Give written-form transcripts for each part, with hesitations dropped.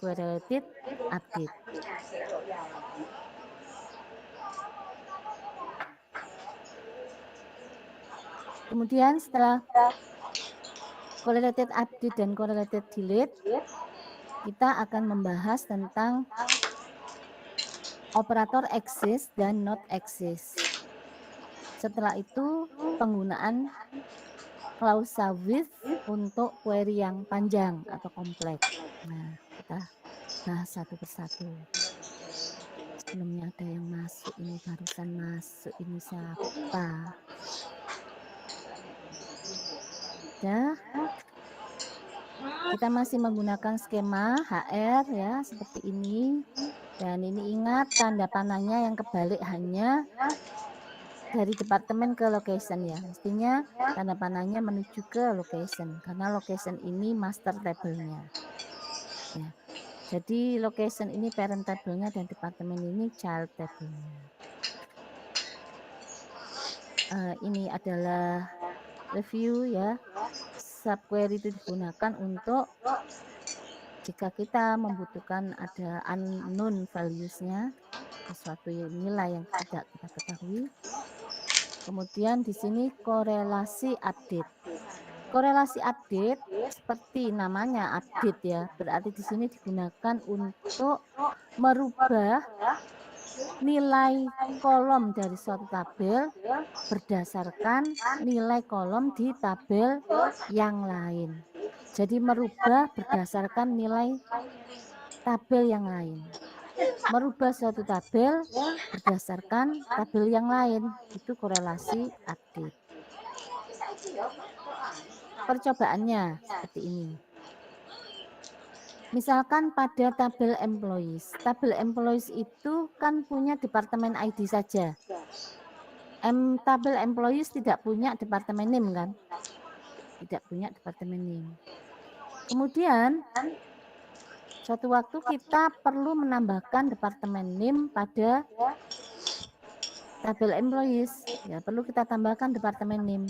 correlated update. Kemudian setelah correlated update dan correlated delete, kita akan membahas tentang operator exist dan not exist. Setelah itu penggunaan klausa with untuk query yang panjang atau kompleks. Nah, kita bahas satu persatu. Sebelumnya ada yang masuk, ini barusan masuk, ini siapa? Ya, kita masih menggunakan skema HR ya, seperti ini. Dan ini ingat tanda panahnya yang kebalik hanya dari departemen ke location ya. Mestinya tanda panahnya menuju ke location karena location ini master table-nya. Ya. Jadi location ini parent table-nya dan departemen ini child table-nya. Ini adalah review ya. Subquery itu digunakan untuk jika kita membutuhkan ada unknown values-nya, sesuatu nilai yang tidak kita ketahui. Kemudian di sini korelasi update. Korelasi update seperti namanya update ya, berarti di sini digunakan untuk merubah nilai kolom dari suatu tabel berdasarkan nilai kolom di tabel yang lain. Jadi merubah berdasarkan nilai tabel yang lain. Merubah suatu tabel berdasarkan tabel yang lain, itu korelasi update. Percobaannya seperti ini. Misalkan pada tabel employees. Tabel employees itu kan punya departemen ID saja. Tabel employees tidak punya departemen name kan? Tidak punya departemen name. Kemudian suatu waktu kita perlu menambahkan departemen name pada tabel employees. Ya, perlu kita tambahkan departemen name.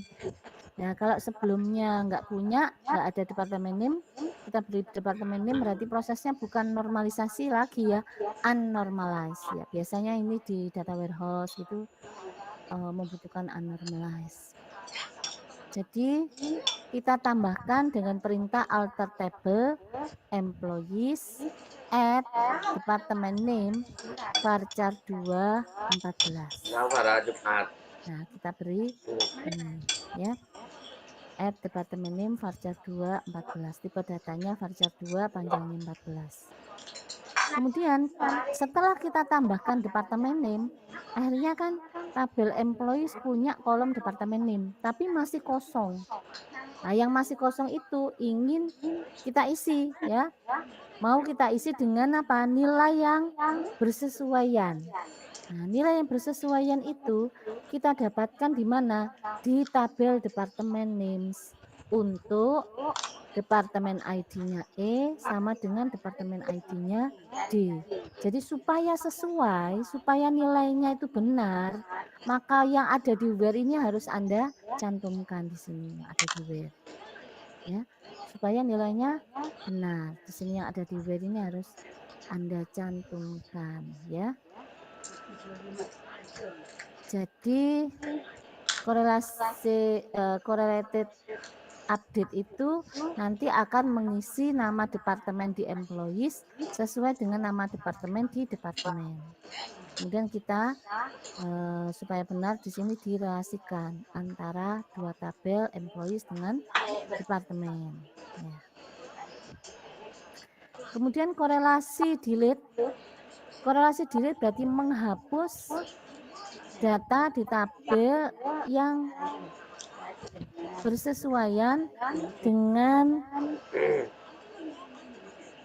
Nah, kalau sebelumnya nggak ada departemen name, kita beri departemen name berarti prosesnya bukan normalisasi lagi ya, unnormalized ya. Biasanya ini di data warehouse gitu membutuhkan unnormalized. Jadi kita tambahkan dengan perintah alter table employees add department name varchar 2 14. Nah, kita beri ini ya. Add department name varchar 2 14. Tipe datanya varchar 2 panjangnya 14. Kemudian setelah kita tambahkan departemen name, akhirnya kan tabel employees punya kolom departemen name, tapi masih kosong. Nah, yang masih kosong itu ingin kita isi ya. Mau kita isi dengan apa? Nilai yang bersesuaian. Nah, nilai yang bersesuaian itu kita dapatkan di mana? Di tabel departemen names untuk departemen ID-nya E sama dengan departemen ID-nya D. Jadi supaya sesuai, supaya nilainya itu benar, maka yang ada di where ini harus Anda cantumkan di sini yang ada di where. Ya, supaya nilainya benar. Di sini yang ada di where ini harus Anda cantumkan ya. Jadi correlated update itu nanti akan mengisi nama departemen di employees sesuai dengan nama departemen di departemen. Kemudian kita supaya benar di sini direlasikan antara dua tabel employees dengan departemen. Ya. Kemudian korelasi delete. Korelasi delete berarti menghapus data di tabel yang bersesuaian dengan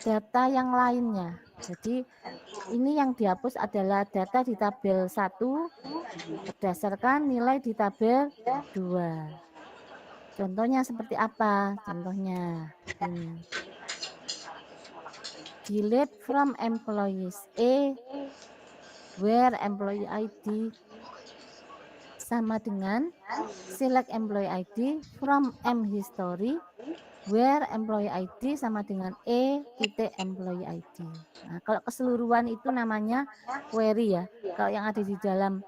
data yang lainnya. Jadi ini yang dihapus adalah data di tabel 1 berdasarkan nilai di tabel 2. Contohnya seperti apa? Contohnya ini. Delete from employees A where employee ID sama dengan select employee ID from M history where employee ID sama dengan employee ID. Nah, kalau keseluruhan itu namanya query ya. Kalau yang ada di dalam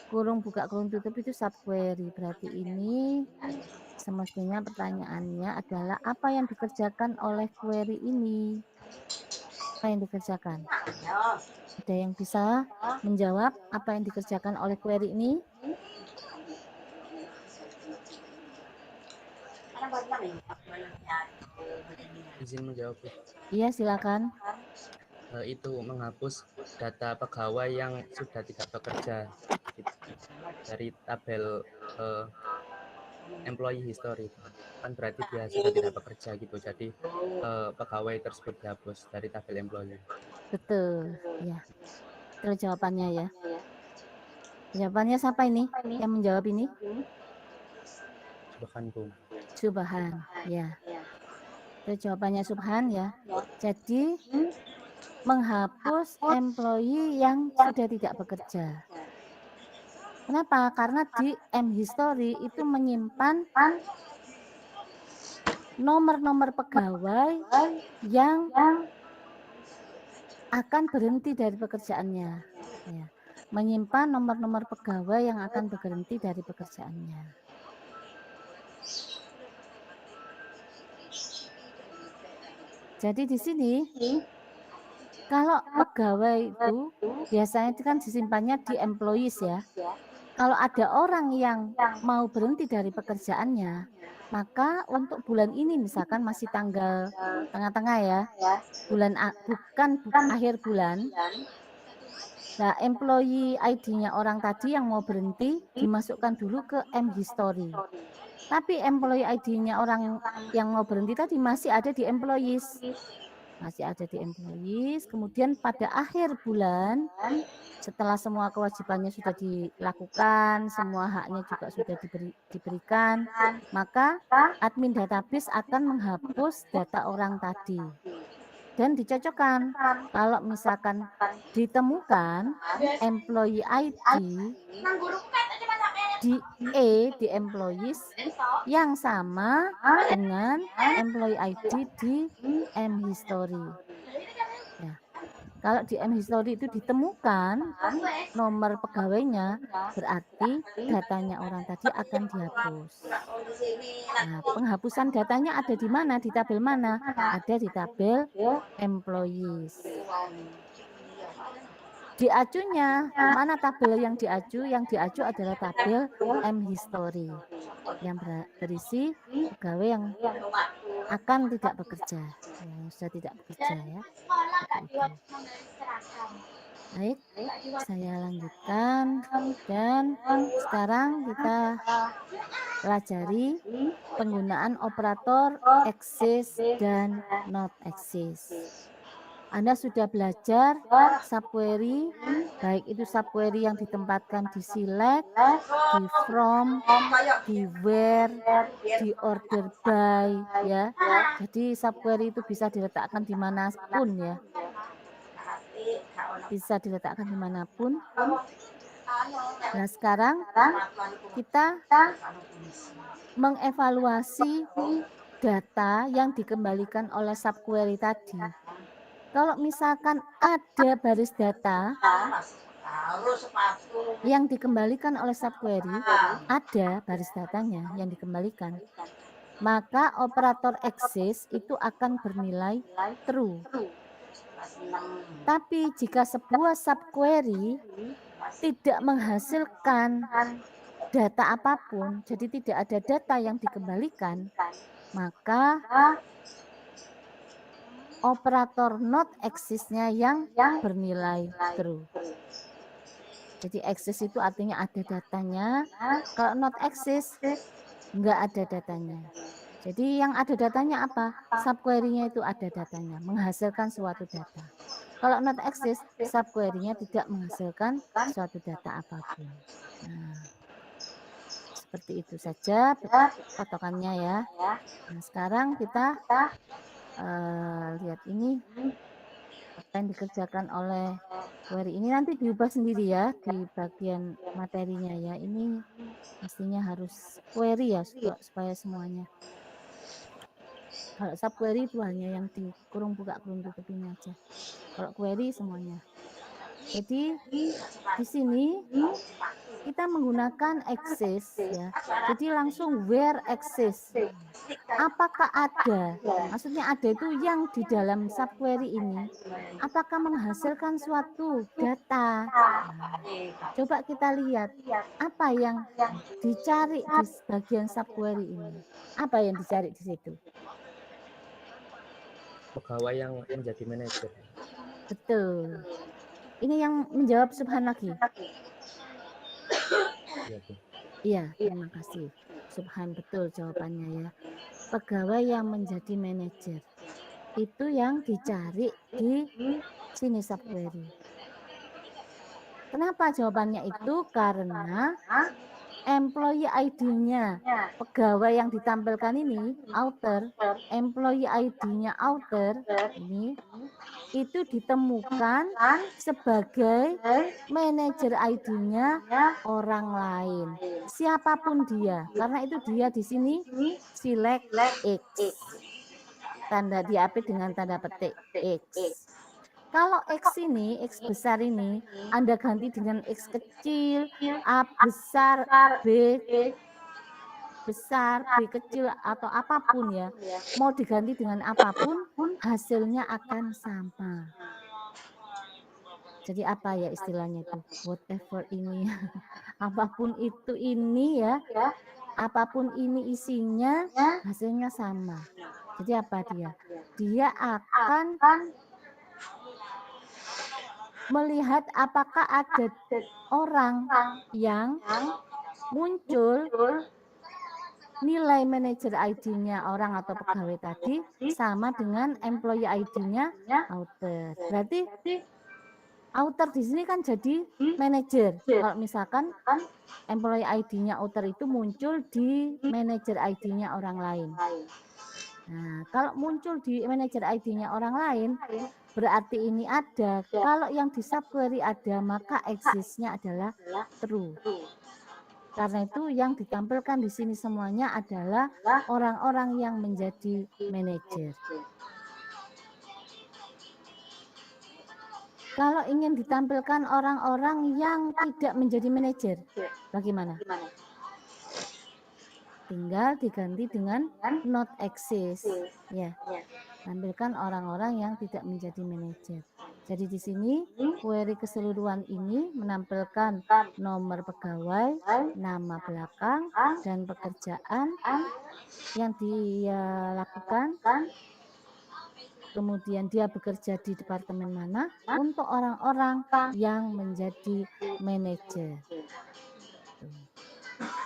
kurung buka kurung tutup itu subquery. Berarti ini semestinya pertanyaannya adalah apa yang dikerjakan oleh query ini? Apa yang dikerjakan? Ada yang bisa menjawab apa yang dikerjakan oleh query ini? Izin menjawab. Iya, silakan. Itu menghapus data pegawai yang sudah tidak bekerja dari tabel employee history. Kan berarti dia sudah tidak bekerja gitu. Jadi pegawai tersebut dihapus dari tabel employee. Betul, ya. Itu jawabannya ya. Jawabannya siapa ini yang menjawab ini? Subhan, Bu. Subhan, ya. Itu jawabannya Subhan ya. Jadi menghapus employee yang sudah tidak bekerja. Kenapa? Karena di mHistory itu menyimpan nomor-nomor pegawai yang akan berhenti dari pekerjaannya. Ya. Menyimpan nomor-nomor pegawai yang akan berhenti dari pekerjaannya. Jadi di sini kalau pegawai itu biasanya kan disimpannya di employees ya. Kalau ada orang yang mau berhenti dari pekerjaannya, maka untuk bulan ini misalkan masih tanggal tengah-tengah ya, bulan bukan akhir bulan. Nah, employee ID-nya orang tadi yang mau berhenti dimasukkan dulu ke mHistory. Tapi employee ID-nya orang yang mau berhenti tadi masih ada di employees. Masih ada di employees. Kemudian pada akhir bulan, setelah semua kewajibannya sudah dilakukan, semua haknya juga sudah diberikan, maka admin database akan menghapus data orang tadi. Dan dicocokkan, kalau misalkan ditemukan employee ID di employees yang sama dengan employee ID di mHistory. Ya. Kalau di mHistory itu ditemukan nomor pegawainya, berarti datanya orang tadi akan dihapus. Nah, penghapusan datanya ada di mana? Di tabel mana? Ada di tabel employees. Diacunya, mana tabel yang diacu? Yang diacu adalah tabel mHistory yang berisi pegawai yang akan tidak bekerja, yang sudah tidak bekerja ya. Baik, saya lanjutkan dan sekarang kita pelajari penggunaan operator exist dan not exist. Anda sudah belajar subquery, baik itu subquery yang ditempatkan di select, di from, di where, di order by ya. Jadi subquery itu bisa diletakkan dimanapun ya. Bisa diletakkan dimanapun. Nah, sekarang kita mengevaluasi data yang dikembalikan oleh subquery tadi. Kalau misalkan ada baris data yang dikembalikan oleh subquery, ada baris datanya yang dikembalikan, maka operator exist itu akan bernilai true. Tapi jika sebuah subquery tidak menghasilkan data apapun, jadi tidak ada data yang dikembalikan, maka operator not exist-nya yang bernilai true. Jadi exist itu artinya ada datanya, kalau not exist enggak ada datanya. Jadi yang ada datanya apa? Subquery-nya itu ada datanya, menghasilkan suatu data. Kalau not exist, subquery-nya tidak menghasilkan suatu data apapun. Nah, seperti itu saja patokannya ya. Nah, sekarang kita lihat ini apa yang dikerjakan oleh query ini nanti diubah sendiri ya di bagian materinya ya. Ini mestinya harus query ya supaya semuanya. Kalau subquery itu hanya yang di kurung buka kurung tutup ini aja. Kalau query semuanya. Jadi di sini kita menggunakan access ya. Jadi langsung where access. Apakah ada? Maksudnya ada itu yang di dalam subquery ini apakah menghasilkan suatu data? Nah, coba kita lihat apa yang dicari di bagian subquery ini. Apa yang dicari di situ? Pegawai yang menjadi manajer. Betul. Ini yang menjawab Subhan lagi. Iya, Bu. Iya, terima kasih. Subhan betul jawabannya ya. Pegawai yang menjadi manajer. Itu yang dicari di sini subquery. Kenapa jawabannya itu? Karena employee ID-nya pegawai yang ditampilkan ini, outer, employee ID-nya outer, ini itu ditemukan sebagai manajer ID-nya orang lain. Siapapun dia, karena itu dia di sini select X. Tanda diapit dengan tanda petik X. Kalau X ini, X besar ini, Anda ganti dengan X kecil, A besar, B besar, B kecil, atau apapun ya. Mau diganti dengan apapun, hasilnya akan sama. Jadi apa ya istilahnya itu? Whatever ini. Apapun itu ini ya. Apapun ini isinya, hasilnya sama. Jadi apa dia? Dia akan melihat apakah ada orang yang muncul nilai manajer ID-nya orang atau pegawai tadi sama dengan employee ID-nya outer. Berarti outer di sini kan jadi manajer. Kalau misalkan employee ID-nya outer itu muncul di manajer ID-nya orang lain. Nah, kalau muncul di manajer ID-nya orang lain, berarti ini ada. Kalau yang di subquery ada, maka exist-nya adalah true. Karena itu yang ditampilkan di sini semuanya adalah orang-orang yang menjadi manajer. Kalau ingin ditampilkan orang-orang yang tidak menjadi manajer, bagaimana? Tinggal diganti dengan not exist. Ya, tampilkan orang-orang yang tidak menjadi manajer. Jadi di sini query keseluruhan ini menampilkan nomor pegawai, nama belakang, dan pekerjaan yang dia lakukan. Kemudian dia bekerja di departemen mana untuk orang-orang yang menjadi manajer.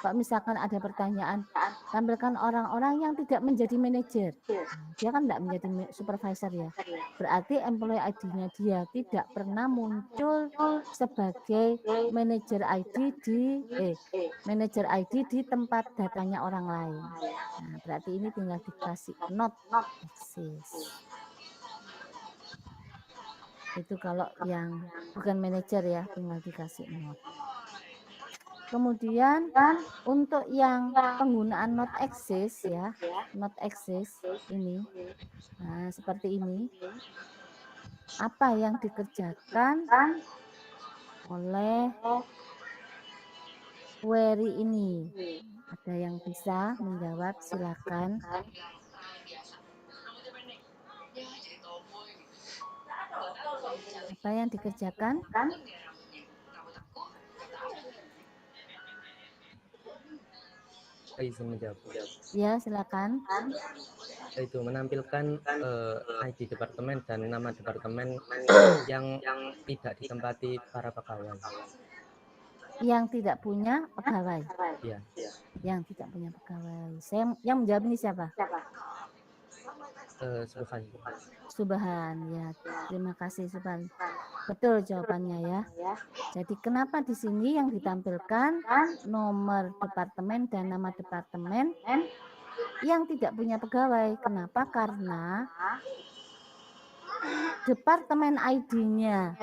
Kalau misalkan ada pertanyaan, tampilkan orang-orang yang tidak menjadi manajer. Dia kan tidak menjadi supervisor ya. Berarti employee ID-nya dia tidak pernah muncul sebagai manajer ID di tempat datanya orang lain. Nah, berarti ini tinggal dikasih not exist. Itu kalau yang bukan manajer ya, tinggal dikasih not. Kemudian untuk yang penggunaan not exist ya, not exist ini, nah seperti ini. Apa yang dikerjakan oleh query ini? Ada yang bisa menjawab, silakan. Apa yang dikerjakan? Izin menjawab. Ya, silakan. Itu menampilkan ID departemen dan nama departemen yang tidak ditempati para pegawai. Yang tidak punya pegawai. Iya. Yang tidak punya pegawai. Yang menjawab ini siapa? Subhan. Subhan ya. Terima kasih Subhan. Betul jawabannya ya. Jadi kenapa di sini yang ditampilkan nomor departemen dan nama departemen yang tidak punya pegawai? Kenapa? Karena departemen ID-nya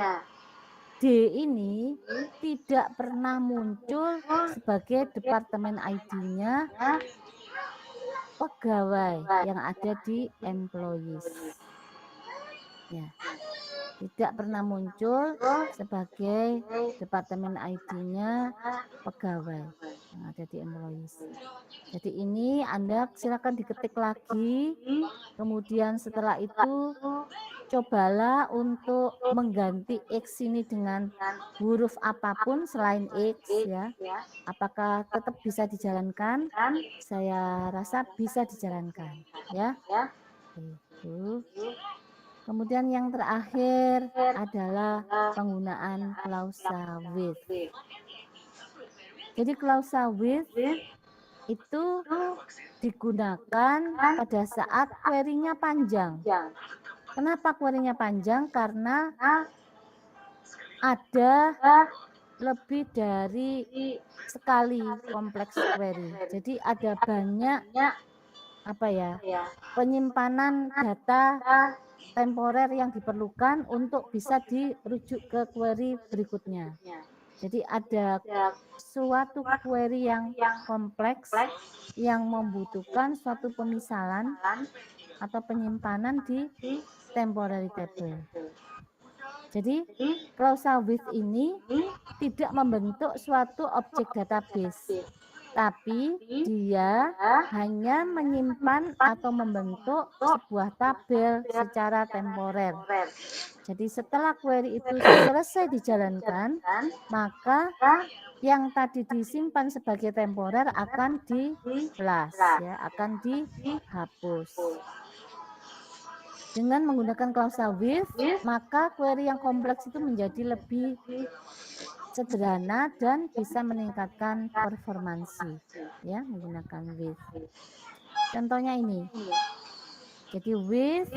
D ini tidak pernah muncul sebagai departemen ID-nya pegawai yang ada di employees. Ya, tidak pernah muncul sebagai departemen ID-nya pegawai yang ada di employees. Jadi ini Anda silakan diketik lagi, kemudian setelah itu cobalah untuk mengganti X ini dengan huruf apapun selain X ya. Apakah tetap bisa dijalankan? Saya rasa bisa dijalankan ya. Itu. Kemudian yang terakhir adalah penggunaan klausa with. Jadi klausa with itu digunakan pada saat query-nya panjang. Kenapa query-nya panjang? Karena ada lebih dari sekali kompleks query. Jadi ada banyak penyimpanan data temporer yang diperlukan untuk bisa dirujuk ke query berikutnya. Jadi ada suatu query yang kompleks yang membutuhkan suatu pemisalan atau penyimpanan di temporary table. Jadi klausa with ini tidak membentuk suatu objek database, tapi dia hanya menyimpan atau membentuk sebuah tabel secara temporer. Jadi setelah query itu selesai dijalankan, maka yang tadi disimpan sebagai temporer akan di-flush, ya, akan dihapus. Dengan menggunakan klausa with, maka query yang kompleks itu menjadi lebih sederhana dan bisa meningkatkan performansi, ya, menggunakan with. Contohnya ini. Jadi with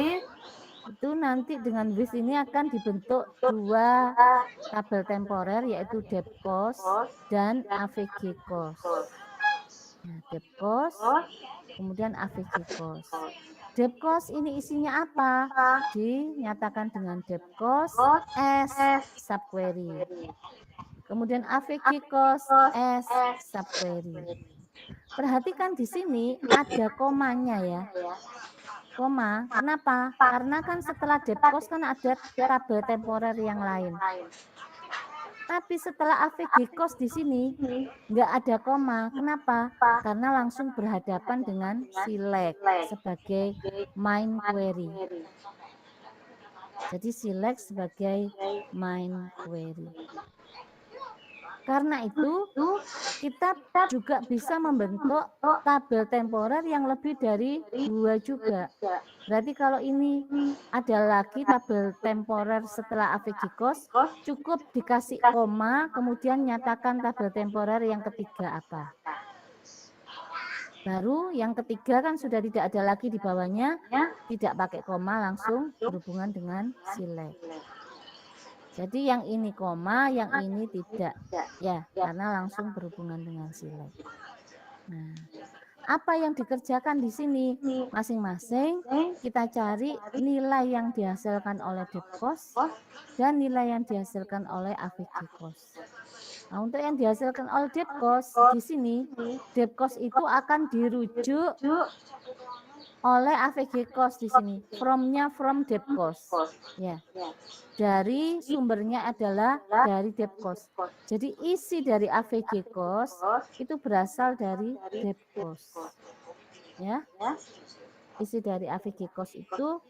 itu nanti dengan with ini akan dibentuk dua tabel temporer, yaitu depth cost dan AVG cost. Nah, depth cost kemudian AVG cost. Depth cost ini isinya apa? Dinyatakan dengan depth cost as subquery. Kemudian AVG cost as subquery. Perhatikan di sini ada komanya ya. Koma, kenapa? Karena kan setelah depth cost kan ada tabel temporer yang lain. Tapi setelah AVG cost di sini nggak ada koma. Kenapa? Karena langsung berhadapan dengan select sebagai main query. Jadi select sebagai main query. Karena itu kita juga bisa membentuk tabel temporer yang lebih dari 2 juga. Berarti kalau ini ada lagi tabel temporer setelah AVG cost, cukup dikasih koma, kemudian nyatakan tabel temporer yang ketiga apa. Baru yang ketiga kan sudah tidak ada lagi di bawahnya, tidak pakai koma, langsung berhubungan dengan select. Jadi yang ini koma, yang ini tidak, ya, karena langsung berhubungan dengan select. Nah, apa yang dikerjakan di sini? Masing-masing kita cari nilai yang dihasilkan oleh depth cost dan nilai yang dihasilkan oleh AVG cost. Nah, untuk yang dihasilkan oleh depth cost di sini, depth cost itu akan dirujuk oleh AVG cost di sini. From-nya from depth cost. Ya. Dari sumbernya adalah dari depth cost. Jadi isi dari AVG cost itu berasal dari depth cost. Ya. Isi dari AVG cost itu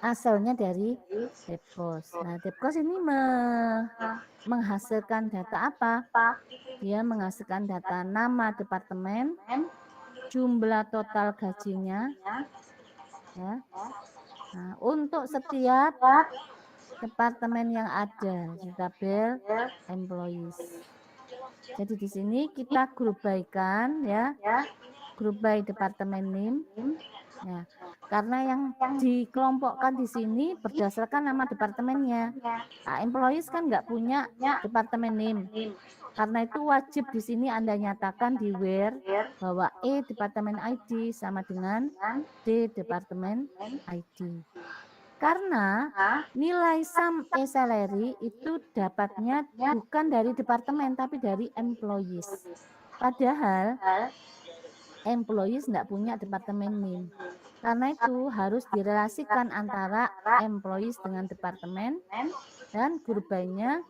asalnya dari depth cost. Nah, depth cost ini menghasilkan data apa? Dia menghasilkan data nama departemen, jumlah total gajinya, ya. Nah, untuk setiap departemen yang ada di tabel employees. Jadi di sini kita grup bykan, ya, grup by departemen name. Ya, karena yang dikelompokkan di sini berdasarkan nama departemennya. Nah, employees kan nggak punya departemen name. Karena itu wajib di sini Anda nyatakan di where bahwa E departemen ID sama dengan D departemen ID. Karena nilai sum E salary itu dapatnya bukan dari departemen tapi dari employees. Padahal employees enggak punya departemen NIM. Karena itu harus direlasikan antara employees dengan departemen, dan group by-nya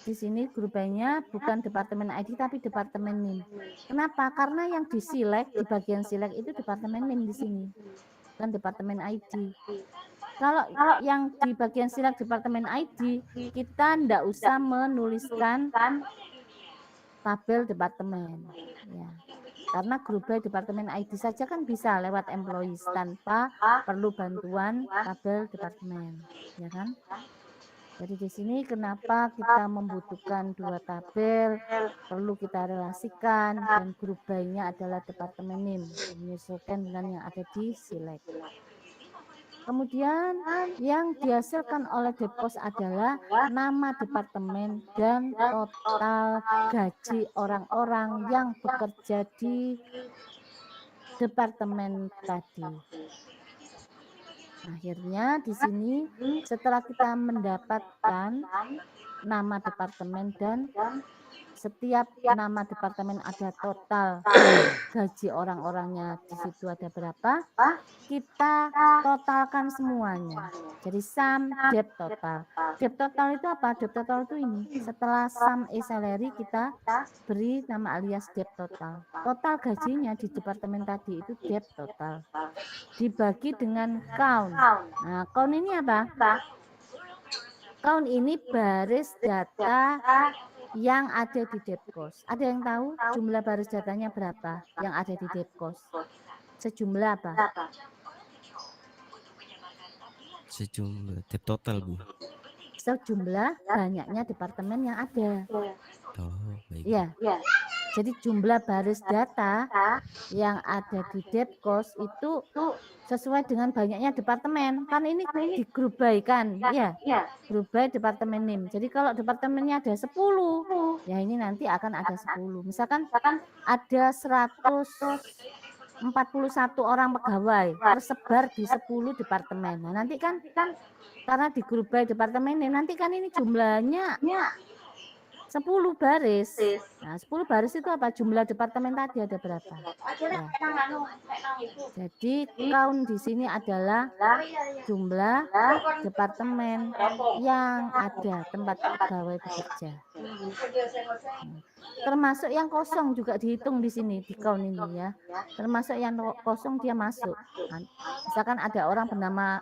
di sini group by-nya bukan departemen ID tapi departemen NIM. Kenapa? Karena yang di-select di bagian select itu departemen NIM di sini, bukan departemen ID. Kalau yang di bagian select departemen ID, kita ndak usah menuliskan tabel departemen, ya. Karena group by departemen ID saja kan bisa lewat employees tanpa perlu bantuan tabel departemen, ya kan? Jadi di sini kenapa kita membutuhkan dua tabel, perlu kita relasikan, dan group by-nya adalah departemen NIM, menyesuaikan dengan yang ada di select. Kemudian yang dihasilkan oleh Depkos adalah nama departemen dan total gaji orang-orang yang bekerja di departemen tadi. Akhirnya di sini setelah kita mendapatkan nama departemen dan setiap nama departemen ada total gaji orang-orangnya, di situ ada berapa, kita totalkan semuanya. Jadi sum debt total. Debt total itu apa? Debt total itu ini. Setelah sum salary kita beri nama alias debt total. Total gajinya di departemen tadi itu debt total. Dibagi dengan count. Nah, count ini apa? Count ini baris data yang ada di Depkos. Ada yang tahu jumlah baris datanya berapa yang ada di Depkos? Sejumlah apa? Sejumlah debt total, Bu. Sejumlah banyaknya departemen yang ada. Oh, baik. Ya. Jadi jumlah baris data yang ada di Depkos itu sesuai dengan banyaknya departemen. Kan ini di grup by kan, ya. Grup by departemen NIM. Jadi kalau departemennya ada 10, ya ini nanti akan ada 10. Misalkan ada 141 orang pegawai tersebar di 10 departemen. Nah, nanti kan karena di grup by departemen NIM, nanti kan ini jumlahnya 10 baris. Nah, 10 baris itu apa? Jumlah departemen tadi ada berapa? Ya. Jadi count di sini adalah jumlah departemen yang ada tempat pegawai bekerja. Termasuk yang kosong juga dihitung di sini di count ini ya. Termasuk yang kosong dia masuk. Misalkan ada orang bernama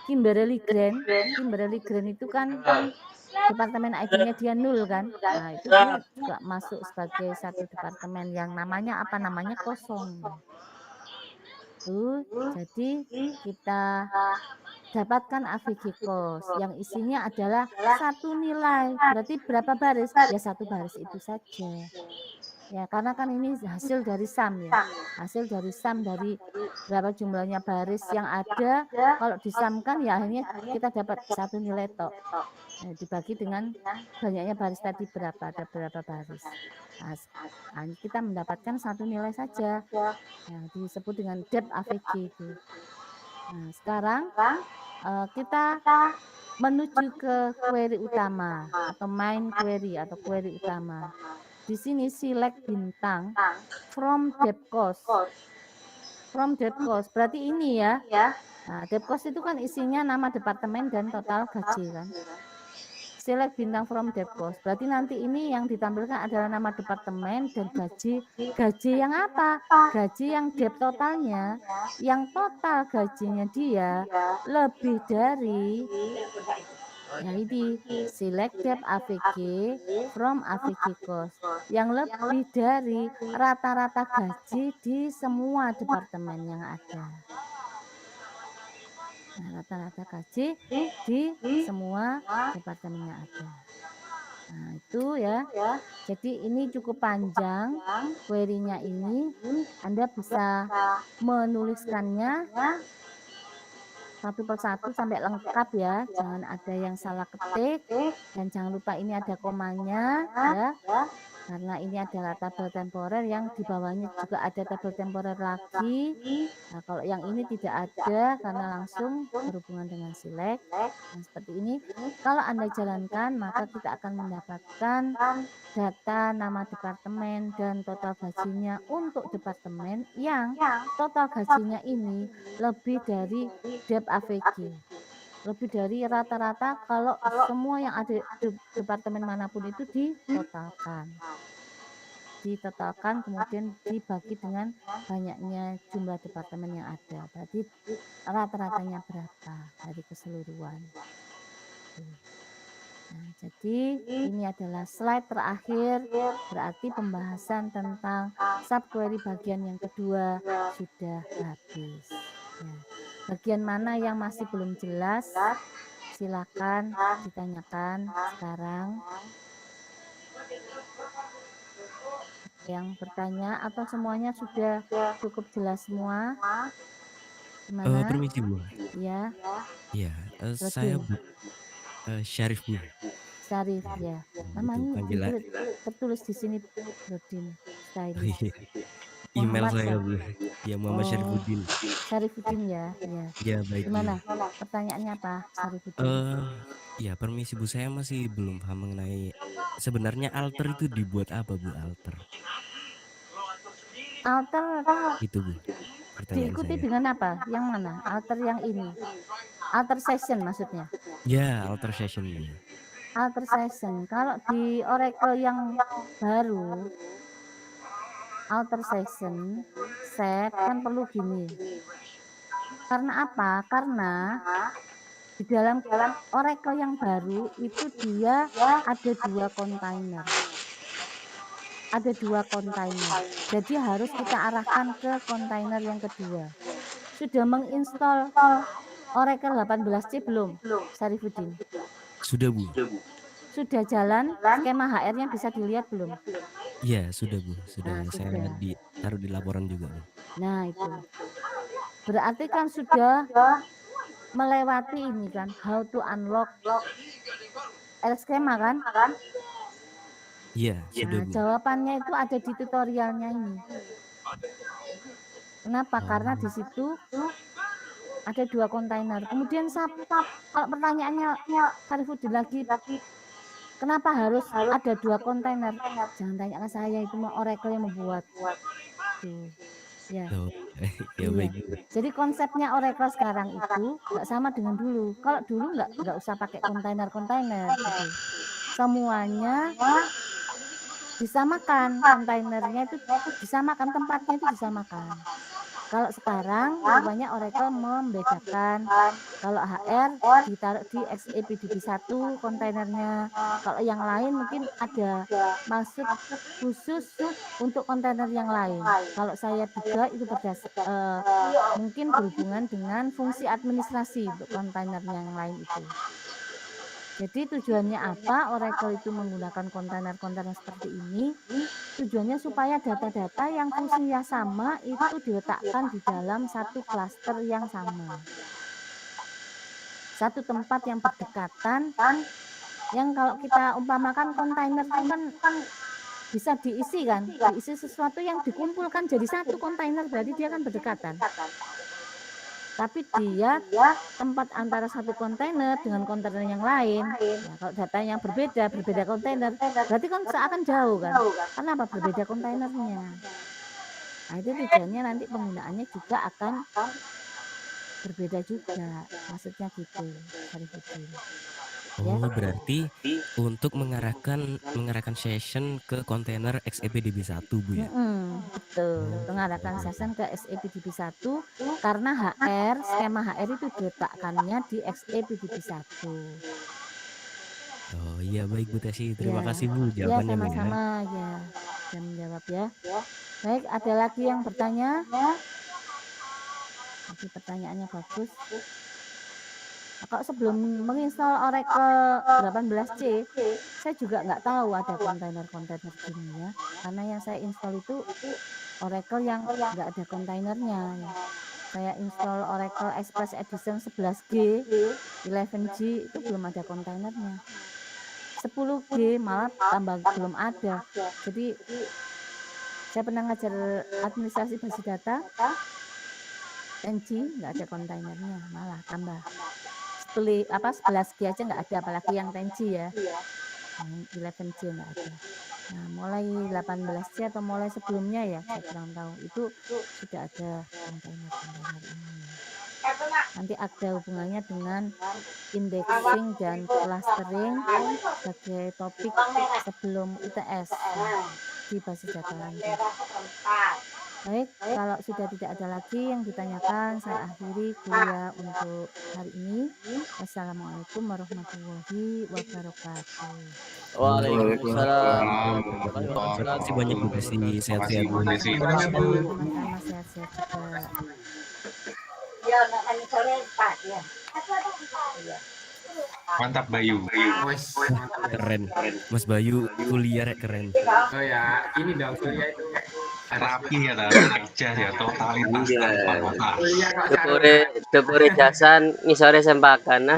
Kimberly Grant. Kimberly Grant itu kan departemen ID-nya dia 0 kan. Nah, itu dia juga masuk sebagai satu departemen yang namanya apa? Namanya kosong. Tuh, jadi kita dapatkan AVG cost yang isinya adalah satu nilai. Berarti berapa baris? Ya satu baris itu saja. Ya, karena kan ini hasil dari sum ya. Hasil dari sum dari berapa jumlahnya baris yang ada. Kalau disamkan ya akhirnya kita dapat satu nilai tok. Nah, dibagi dengan banyaknya baris tadi berapa, ada berapa baris. Nah, kita mendapatkan satu nilai saja. Yang disebut dengan debt AVG itu. Nah, sekarang kita menuju ke query utama atau main query atau query utama. Di sini select bintang from Depkos. From Depkos berarti ini ya. Nah, Depkos itu kan isinya nama departemen dan total gaji kan. Select bintang from Depkos. Berarti nanti ini yang ditampilkan adalah nama departemen dan gaji. Gaji yang apa? Gaji yang debt totalnya, yang total gajinya dia lebih dari, ya ini select debt AVG from AVG cost, yang lebih dari rata-rata gaji di semua departemen yang ada. Nah, rata-rata gaji di semua departemen yang ada. Nah, itu ya. Jadi ini cukup panjang query-nya ini. Anda bisa menuliskannya satu persatu sampai lengkap ya. Jangan ada yang salah ketik dan jangan lupa ini ada komanya ya. karena ini adalah tabel temporer yang di bawahnya juga ada tabel temporer lagi. Nah, kalau yang ini tidak ada karena langsung berhubungan dengan silek. Nah, seperti ini. Kalau Anda jalankan, maka kita akan mendapatkan data nama departemen dan total gajinya untuk departemen yang total gajinya ini lebih dari DEP AVG. Lebih dari rata-rata kalau semua yang ada di departemen manapun itu ditotalkan kemudian dibagi dengan banyaknya jumlah departemen yang ada. Berarti rata-ratanya berapa dari keseluruhan. Nah, jadi ini adalah slide terakhir, berarti pembahasan tentang subquery bagian yang kedua sudah habis. Ya. Bagian mana yang masih belum jelas? Silakan ditanyakan sekarang. Yang bertanya atau semuanya sudah cukup jelas semua? Gimana? Permisi Bu. Ya, Ya, saya Syarif Bu. Syarif ya. Itu Namanya panggilan. tertulis di sini Brodin Oh Stylish. iya. Email Muhammad saya Bu. Ya Muhammad Syarifuddin. Syarifuddin ya. Ya baik Bu. Gimana? Pertanyaannya apa, Syarifuddin? Ya permisi Bu, saya masih belum paham mengenai sebenarnya alter itu dibuat apa Bu, alter? Alter Itu Bu, pertanyaan diikuti saya. dengan apa? Yang mana? Alter yang ini. Alter session maksudnya. Ya, alter session Bu. Alter session. Kalau di Oracle yang baru, alter session, set kan perlu gini. Karena apa? Karena di dalam Oracle yang baru itu dia ada 2 kontainer. Ada 2 kontainer. Jadi harus kita arahkan ke kontainer yang kedua. Sudah menginstal Oracle 18C belum, Syarifuddin? Sudah Bu. Sudah jalan skema HR-nya bisa dilihat belum? Iya, sudah Bu. Sudah Nah, yang saya sudah. taruh di laporan juga Bu. Nah, itu. Berarti kan sudah melewati ini kan, how to unlock skema kan? Iya, sudah Nah, Bu. jawabannya itu ada di tutorialnya ini. Kenapa? Karena di situ ada 2 kontainer. Kemudian kalau pertanyaannya Syarifuddin lagi, kenapa harus ada 2 kontainer? Jangan tanya ke saya, itu Oracle yang membuat. Tuh. Ya. Oh, ya Iya. baik Bu. Jadi konsepnya Oracle sekarang itu nggak sama dengan dulu. Kalau dulu nggak usah pakai kontainer gitu. Semuanya disamakan, kontainernya itu disamakan, tempatnya itu disamakan. Kalau sekarang rupanya Oracle membedakan, kalau HR ditaruh di XEPDB 1 kontainernya, kalau yang lain mungkin ada maksud khusus untuk kontainer yang lain. Kalau saya duga itu mungkin berhubungan dengan fungsi administrasi untuk kontainer yang lain itu. Jadi tujuannya apa? Oracle itu menggunakan kontainer-kontainer seperti ini. Tujuannya supaya data-data yang fungsinya sama itu diletakkan di dalam satu klaster yang sama. Satu tempat yang berdekatan, yang kalau kita umpamakan kontainer itu kan bisa diisi kan, diisi sesuatu yang dikumpulkan jadi satu kontainer, berarti dia kan berdekatan. Tapi dia tempat antara satu kontainer dengan kontainer yang lain. Ya, kalau data yang berbeda kontainer, berarti kan seakan jauh kan. Kenapa berbeda kontainernya? Nah, itu tujuannya nanti penggunaannya juga akan berbeda juga. Maksudnya gitu, Syarifuddin. Ya. Oh, berarti untuk mengarahkan session ke kontainer XEPDB1 Bu ya? Betul, mengarahkan session ke XEPDB1 karena skema HR itu diletakkannya di XEPDB1. Oh iya baik Bu Tesi, terima Ya. kasih Bu Ya, jawabannya Bu ya. sama-sama ya. Saya menjawab ya. Baik, ada lagi yang bertanya? Jadi pertanyaannya bagus. Kalau sebelum menginstal Oracle 18C, saya juga nggak tahu ada kontainer-kontainer gini ya. Karena yang saya install itu Oracle yang nggak ada kontainernya. Ya. Saya install Oracle Express Edition 11G, 11G itu belum ada kontainernya. 10G malah tambah belum ada. Jadi saya pernah ngajar administrasi basis data, NG nggak ada kontainernya, malah tambah 11G aja nggak ada, apalagi yang 10G ya, yang 11G nggak ada. Nah, mulai 18C atau mulai sebelumnya ya, saya kurang tahu, itu sudah ada kontainer ini. Nanti ada hubungannya dengan indexing dan clustering sebagai topik sebelum UTS di basis data lanjut. Baik, kalau sudah tidak ada lagi yang ditanyakan, saya akhiri kuliah untuk hari ini. Wassalamualaikum warahmatullahi wabarakatuh. Waalaikumsalam. Terima kasih banyak Bu Desi, sehat-sehat Bu. Sama-sama sehat-sehat juga. Mantap Bayu. Keren. Mas Bayu kuliah rek keren. Oh ya, ini dong kuliah itu Rapi ya kerja ya totalitas tanpa otak. kuliah kok cara Depure jasan ngisore sempakan.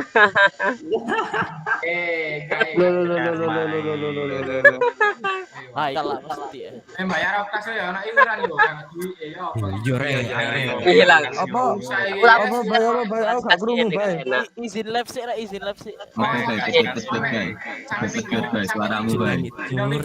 Hai kalau mesti ya. bayar okas ya anak iuran yo kan duit yo. Iya rek. Hilang. Apa? Ulang. Apa bayar apa bayar aku gak krungu bae. Izin live sih, izin live sih. Suaramu baik. Timur.